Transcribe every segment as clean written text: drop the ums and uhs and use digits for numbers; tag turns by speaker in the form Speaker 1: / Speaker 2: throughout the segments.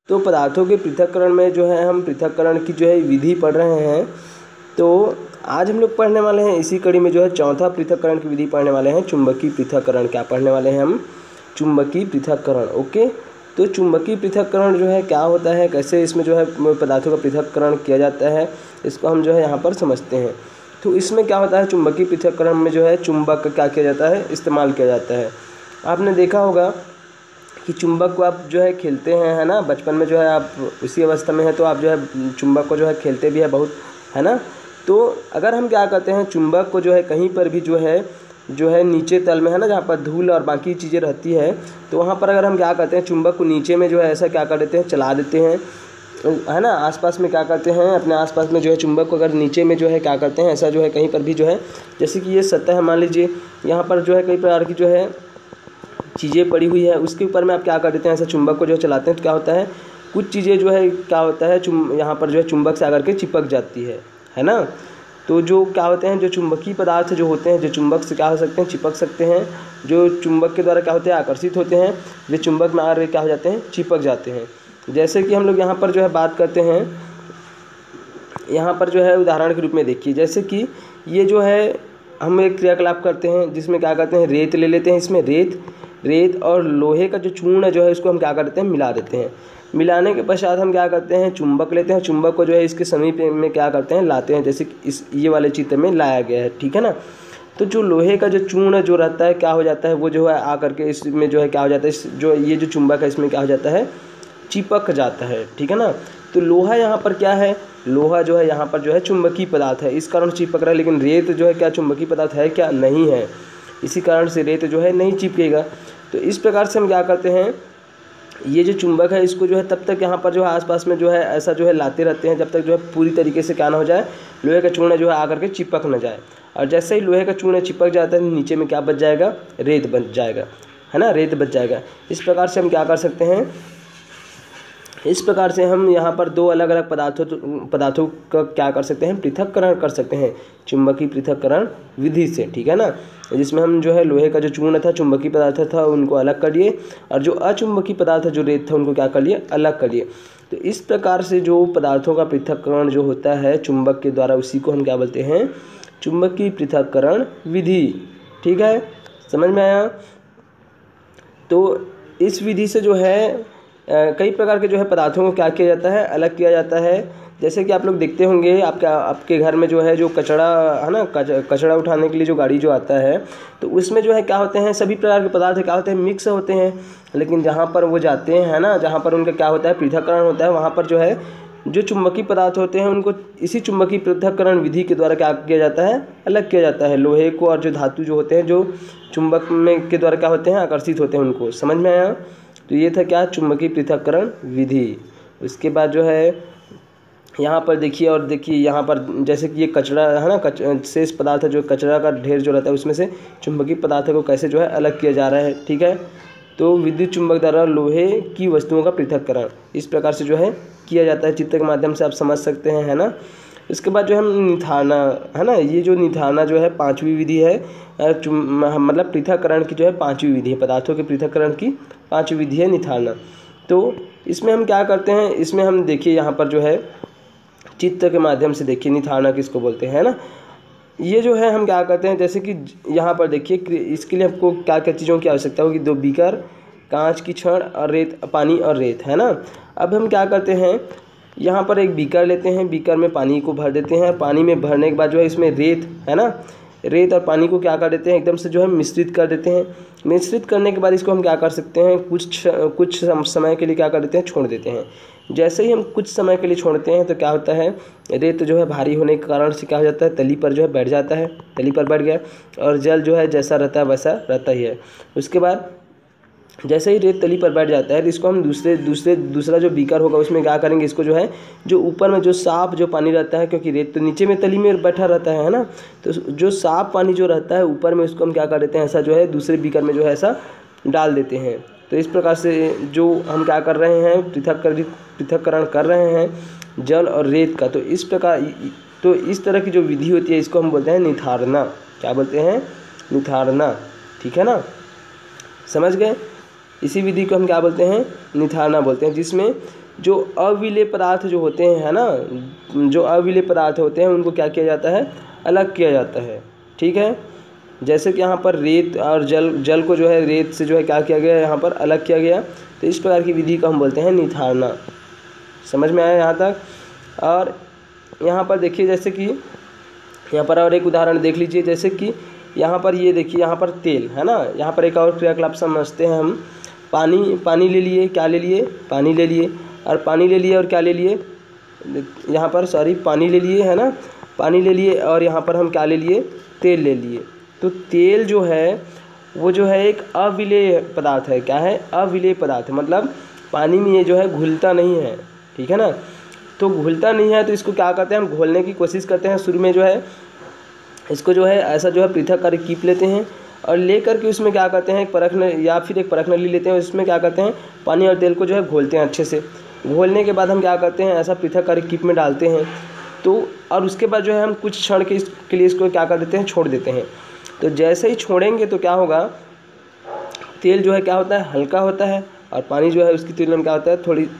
Speaker 1: तो पदार्थों के पृथक्करण में जो है हम पृथक्करण की जो है विधि पढ़ रहे हैं। तो आज हम लोग पढ़ने वाले हैं इसी कड़ी में जो है चौथा पृथक्करण की विधि पढ़ने वाले हैं, चुंबकीय पृथक्करण। क्या पढ़ने वाले हैं हम? चुंबकीय पृथक्करण। ओके, तो चुंबकीय पृथक्करण जो है क्या होता है, कैसे इसमें जो है पदार्थों का पृथक्करण किया जाता है, इसको हम जो है यहाँ पर समझते हैं। तो इसमें क्या होता है, चुंबकीय पृथक्करण में जो है चुंबक का क्या किया जाता है, इस्तेमाल किया जाता है। आपने देखा होगा कि चुंबक को आप जो है खेलते हैं, है ना, बचपन में जो है आप उसी अवस्था में है तो आप जो है चुंबक को जो है खेलते भी है बहुत, है ना। तो अगर हम क्या करते हैं, चुंबक को जो है कहीं पर भी जो है नीचे तल में, है ना, जहाँ पर धूल और बाकी चीज़ें रहती है, तो वहाँ पर अगर हम क्या करते हैं, चुंबक को नीचे में जो है ऐसा क्या कर देते हैं, चला देते हैं, है ना। आसपास में क्या करते हैं, अपने आसपास में जो है चुंबक को अगर नीचे में जो है क्या करते हैं, ऐसा जो है कहीं पर भी जो है, जैसे कि ये सतह है, मान लीजिए यहाँ पर जो है कई प्रकार की जो है चीज़ें पड़ी हुई है, उसके ऊपर में आप क्या कर देते हैं, ऐसा चुंबक को जो चलाते हैं तो क्या होता है, कुछ चीज़ें जो है क्या होता है यहाँ पर जो है चुंबक से आकर के चिपक जाती है ना। तो जो क्या होते हैं, जो चुंबकीय पदार्थ जो होते हैं, जो चुंबक से क्या हो सकते हैं, चिपक सकते हैं, जो चुंबक के द्वारा क्या होते हैं, आकर्षित होते हैं, वे चुंबक में आकर क्या हो जाते हैं, चिपक जाते हैं। जैसे कि हम लोग यहाँ पर जो है बात करते हैं, यहाँ पर जो है उदाहरण के रूप में देखिए, जैसे कि ये जो है हम एक क्रियाकलाप करते हैं जिसमें क्या करते हैं, रेत ले लेते हैं, इसमें रेत और लोहे का जो चूर्ण जो है इसको हम क्या करते हैं, मिला देते हैं। मिलाने के पश्चात हम क्या करते हैं, चुंबक लेते हैं, चुंबक को जो है इसके समीप में क्या करते हैं, लाते हैं, जैसे कि ये वाले चित्र में लाया गया है, ठीक है ना। तो जो लोहे का जो चूर्ण जो रहता है क्या हो जाता है, वो जो है आकर के इसमें जो है क्या हो जाता है, जो ये जो चुंबक है इसमें क्या हो जाता है, चिपक जाता है, ठीक है ना। तो लोहा यहाँ पर क्या है, लोहा जो है यहाँ पर जो है चुंबकीय पदार्थ है, इस कारण चिपक रहा है। लेकिन रेत जो है क्या चुंबकीय पदार्थ है क्या? नहीं है, इसी कारण से रेत जो है नहीं चिपकेगा। तो इस प्रकार से हम क्या करते हैं, ये जो चुंबक है इसको जो है तब तक यहाँ पर जो है आसपास में जो है ऐसा जो है लाते रहते हैं जब तक जो है पूरी तरीके से क्या ना हो जाए, लोहे का चूर्ण जो है आकर के चिपक न जाए। और जैसे ही लोहे का चूर्ण चिपक जाता है नीचे में क्या बच जाएगा, रेत बच जाएगा, है ना, रेत बच जाएगा। इस प्रकार से हम क्या कर सकते हैं, इस प्रकार से हम यहाँ पर दो अलग अलग पदार्थों का क्या कर सकते हैं, पृथक्करण कर सकते हैं चुंबकीय पृथक्करण विधि से, ठीक है ना। जिसमें हम जो है लोहे का जो चूर्ण था, चुंबकीय पदार्थ था, उनको अलग कर लिए, और जो अचुंबकीय पदार्थ जो रेत था उनको क्या कर लिए, अलग कर लिए। तो इस प्रकार से जो पदार्थों का पृथक्करण जो होता है चुंबक के द्वारा, उसी को हम क्या बोलते हैं, चुंबकीय पृथक्करण विधि, ठीक है, समझ में आया। तो इस विधि से जो है कई प्रकार के जो है पदार्थों को क्या किया जाता है, अलग किया जाता है। जैसे कि आप लोग देखते होंगे आपके घर में जो है जो कचरा है ना, कचरा उठाने के लिए जो गाड़ी जो आता है, तो उसमें जो है क्या होते हैं, सभी प्रकार के पदार्थ क्या होते हैं, मिक्स होते हैं। लेकिन जहाँ पर वो जाते हैं, है ना, जहाँ पर उनका क्या होता है, पृथक्करण होता है, वहाँ पर जो है जो चुंबकीय पदार्थ होते हैं उनको इसी चुंबकीय पृथक्करण विधि के द्वारा क्या किया जाता है, अलग किया जाता है। लोहे को और जो धातु जो होते हैं जो चुंबक में के द्वारा क्या होते हैं, आकर्षित होते हैं, उनको समझ में आया। तो ये था क्या, चुंबकीय पृथक्करण विधि। उसके बाद जो है यहाँ पर देखिए, और देखिए यहाँ पर जैसे कि ये कचरा है ना, शेष पदार्थ है, जो कचरा का ढेर जो रहता है उसमें से चुंबकीय पदार्थ को कैसे जो है अलग किया जा रहा है, ठीक है। तो विद्युत चुंबक द्वारा लोहे की वस्तुओं का पृथक्करण इस प्रकार से जो है किया जाता है, चित्र के माध्यम से आप समझ सकते हैं, है ना। इसके बाद जो हम निथारना, है ना, ये जो निथारना जो है पांचवी विधि है, मतलब पृथक्करण की जो है पांचवी विधि है, पदार्थों के पृथक्करण की पांचवी विधि है निथारना। तो इसमें हम क्या करते हैं, इसमें हम देखिए यहाँ पर जो है चित्र के माध्यम से देखिए निथारना किसको बोलते हैं ना। ये जो है हम क्या करते हैं, जैसे कि यहाँ पर देखिए, इसके लिए आपको क्या क्या चीज़ों की आवश्यकता होगी, 2 बीकर, कांच की छड़ और रेत, पानी और रेत, है ना। अब हम क्या करते हैं, यहाँ पर एक बीकर लेते हैं, बीकर में पानी को भर देते हैं, पानी में भरने के बाद जो है इसमें रेत, है ना, रेत और पानी को क्या कर देते हैं, एकदम से जो है मिश्रित कर देते हैं। मिश्रित करने के बाद इसको हम क्या कर सकते हैं, कुछ समय के लिए क्या कर देते हैं, छोड़ देते हैं। जैसे ही हम कुछ समय के लिए छोड़ते हैं तो क्या होता है, रेत जो है भारी होने के कारण से क्या हो जाता है, तली पर जो है बैठ जाता है, तली पर बैठ गया, और जल जो है जैसा रहता है वैसा रहता ही है। उसके बाद जैसे ही रेत तली पर बैठ जाता है तो इसको हम दूसरा जो बीकर होगा उसमें क्या करेंगे, इसको जो है जो ऊपर में जो साफ जो पानी रहता है, क्योंकि रेत तो नीचे में तली में बैठा रहता है ना, तो जो साफ पानी जो रहता है ऊपर में, उसको हम क्या कर देते हैं, ऐसा जो है दूसरे बीकर में जो है ऐसा डाल देते हैं। तो इस प्रकार से जो हम क्या कर रहे हैं, पृथक्करण कर रहे हैं जल और रेत का। तो इस तरह की जो विधि होती है इसको हम बोलते हैं निथारना। क्या बोलते हैं, निथारना, ठीक है ना, समझ गए। इसी विधि को हम क्या बोलते हैं, निथारना बोलते हैं, जिसमें जो अविलेय पदार्थ जो होते हैं, है ना, जो अविलेय पदार्थ होते हैं उनको क्या किया जाता है, अलग किया जाता है। ठीक है, जैसे कि यहाँ पर रेत और जल को जो है रेत से जो है क्या किया गया, यहाँ पर अलग किया गया। तो इस प्रकार की विधि को हम बोलते हैं निथारना। समझ में आया यहाँ तक। और यहाँ पर देखिए, जैसे कि यहाँ पर और एक उदाहरण देख लीजिए, जैसे कि यहाँ पर ये देखिए, यहाँ पर तेल है ना, यहाँ पर एक और क्रियाकलाप समझते हैं हम। पानी ले लिए, क्या ले लिए, पानी ले लिए, और पानी ले लिए और क्या ले लिए, यहाँ पर पानी ले लिए, है ना, पानी ले लिए, और यहाँ पर हम क्या ले लिए, तेल ले लिए। तो तेल जो है वो जो है एक अविलेय पदार्थ है। क्या है, अविलेय पदार्थ है, मतलब पानी में ये जो है घुलता नहीं है। ठीक है ना, तो घुलता नहीं है तो इसको क्या करते हैं, हम घोलने की कोशिश करते हैं। शुरू में जो है इसको जो है ऐसा जो है पृथक करके कीप लेते हैं, और ले करके उसमें क्या करते हैं, एक परख नली लेते हैं, उसमें क्या करते हैं, पानी और तेल को जो है घोलते हैं अच्छे से। घोलने के बाद हम क्या करते हैं, ऐसा पृथक करके कीप में डालते हैं। तो और उसके बाद जो है हम कुछ क्षण के लिए इसको क्या कर देते हैं, छोड़ देते हैं। तो जैसे ही छोड़ेंगे तो क्या होगा, तेल जो है क्या होता है, हल्का होता है, और पानी जो है उसकी तुलना में क्या होता है,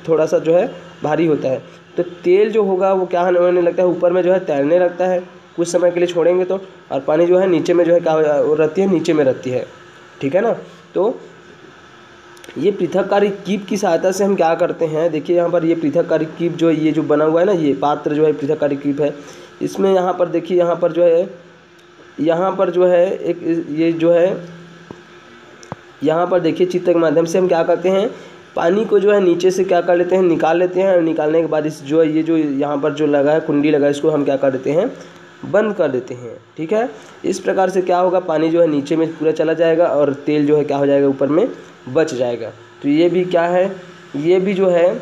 Speaker 1: थोड़ा सा जो है भारी होता है। तो तेल जो होगा वो क्या होने लगता है, ऊपर में जो है तैरने लगता है कुछ समय के लिए छोड़ेंगे तो, और पानी जो है नीचे में जो है क्या रहती है, नीचे में रहती है। ठीक है ना। तो ये पृथककारी कीप की सहायता से हम क्या करते हैं, देखिए यहाँ पर ये पृथककारी कीप जो ये जो बना हुआ है ना, ये पात्र जो है पृथककारी कीप है। इसमें यहाँ पर देखिए, यहाँ पर जो है, यहाँ पर जो है एक ये जो है, यहाँ पर देखिए चित्र के माध्यम से हम क्या करते हैं, पानी को जो है नीचे से क्या कर लेते हैं, निकाल लेते हैं। और निकालने के बाद इस जो है ये जो यहाँ पर जो लगा है, कुंडी लगा है, इसको हम क्या कर देते हैं, बंद कर देते हैं। ठीक है, इस प्रकार से क्या होगा, पानी जो है नीचे में पूरा चला जाएगा और तेल जो है क्या हो जाएगा, ऊपर में बच जाएगा। तो ये भी क्या है, ये भी जो है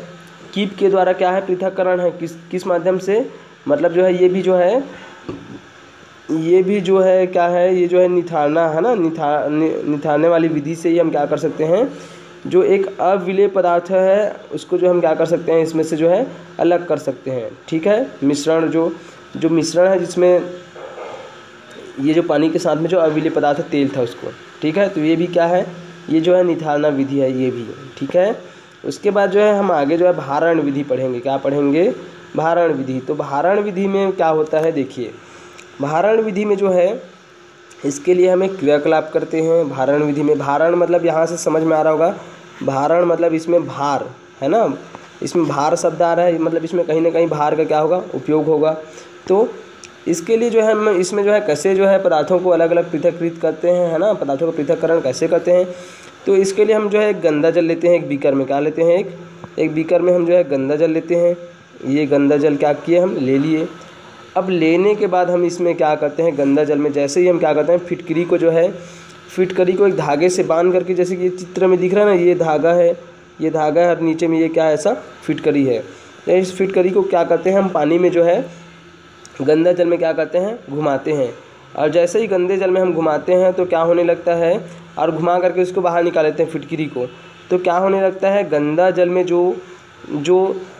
Speaker 1: कीप के द्वारा क्या है, पृथक्करण है। किस माध्यम से, मतलब जो है ये भी जो है क्या है, ये जो है निथारना है ना, निथारने वाली विधि से ही हम क्या कर सकते हैं, जो एक अविलेय पदार्थ है उसको जो हम क्या कर सकते हैं, इसमें से जो है अलग कर सकते हैं। ठीक है, मिश्रण जो मिश्रण है, जिसमें ये जो पानी के साथ में जो अविलेय पदार्थ तेल था उसको। ठीक है, तो ये भी क्या है, ये जो है निथारना विधि है ये भी। ठीक है, उसके बाद जो है हम आगे जो है भारण विधि पढ़ेंगे। क्या पढ़ेंगे, भारण विधि। तो भारण विधि में क्या होता है, देखिए भारण विधि में जो है इसके लिए हम एक क्रियाकलाप करते हैं। भारण विधि में, भारण मतलब यहाँ से समझ में आ रहा होगा, भारण मतलब इसमें भार है ना, इसमें भार शब्द आ रहा है, मतलब इसमें कहीं ना कहीं भार का क्या होगा, उपयोग होगा। तो इसके लिए जो है हम इसमें जो है कैसे जो है पदार्थों को अलग अलग पृथक्कृत करते हैं, है ना, पदार्थों का पृथक्करण कैसे करते हैं। तो इसके लिए हम जो है एक गंदा जल लेते हैं, एक बीकर में क्या लेते हैं, एक बीकर में हम जो है गंदा जल लेते हैं। ये गंदा जल क्या किए, हम ले लिए। अब लेने के बाद हम इसमें क्या करते हैं, गंदा जल में जैसे ही हम क्या करते हैं, फिटकरी को जो है, फिटकरी को एक धागे से बांध करके, जैसे कि ये चित्र में दिख रहा है ना, ये धागा है, ये धागा है, और नीचे में ये क्या है, ऐसा फिटकरी है। तो इस फिटकरी को क्या करते हैं, हम पानी में जो है गंदा जल में क्या करते हैं, घुमाते हैं। और जैसे ही गंदे जल में हम घुमाते हैं तो क्या होने लगता है, और घुमा करके उसको बाहर निकाल लेते हैं फिटकरी को, तो क्या होने लगता है, गंदा जल में जो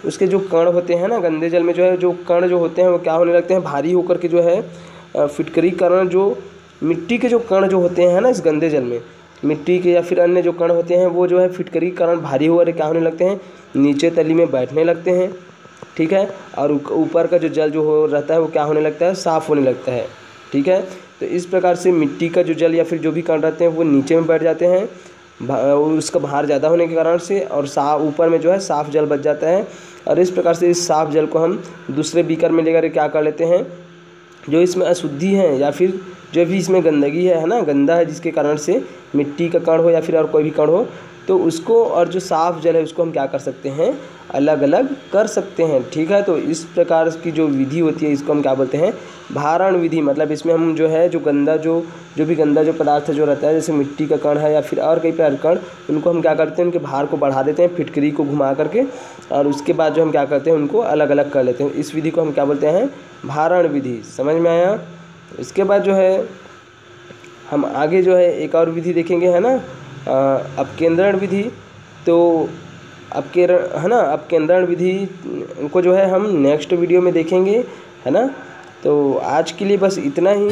Speaker 1: उसके जो कण होते हैं ना, गंदे जल में जो है जो कण जो होते हैं वो क्या होने लगते हैं, भारी होकर के जो है फिटकरी कण, जो मिट्टी के जो कण जो होते हैं ना, इस गंदे जल में मिट्टी के या फिर अन्य जो कण होते हैं वो जो है फिटकरी कण भारी होकर क्या होने लगते हैं, नीचे तली में बैठने लगते हैं। ठीक है, और ऊपर का जो जल जो हो रहता है वो क्या होने लगता है, साफ़ होने लगता है। ठीक है, तो इस प्रकार से मिट्टी का जो जल या फिर जो भी कण रहते हैं वो नीचे में बैठ जाते हैं, उसका भार ज़्यादा होने के कारण से, और ऊपर में जो है साफ़ जल बच जाता है। और इस प्रकार से इस साफ़ जल को हम दूसरे बीकर में लेकर क्या कर लेते हैं, जो इसमें अशुद्धि है या फिर जो भी इसमें गंदगी है ना, गंदा है जिसके कारण से मिट्टी का कण हो या फिर और कोई भी कण हो, तो उसको और जो साफ़ जल है उसको हम क्या कर सकते हैं, अलग अलग कर सकते हैं। ठीक है, तो इस प्रकार की जो विधि होती है इसको हम क्या बोलते हैं, भारण विधि। मतलब इसमें हम जो है जो भी गंदा जो पदार्थ जो रहता है, जैसे मिट्टी का कण है या फिर और कई प्रकार कण, उनको हम क्या करते हैं, उनके भार को बढ़ा देते हैं फिटकरी को घुमा करके, और उसके बाद जो हम क्या करते हैं, उनको अलग अलग कर लेते हैं। इस विधि को हम क्या बोलते हैं, भारण विधि। समझ में आया। इसके बाद जो है हम आगे जो है एक और विधि देखेंगे, है ना, अपकेंद्रण विधि। तो अपकेंद्रण विधि को जो है हम नेक्स्ट वीडियो में देखेंगे, है ना। तो आज के लिए बस इतना ही।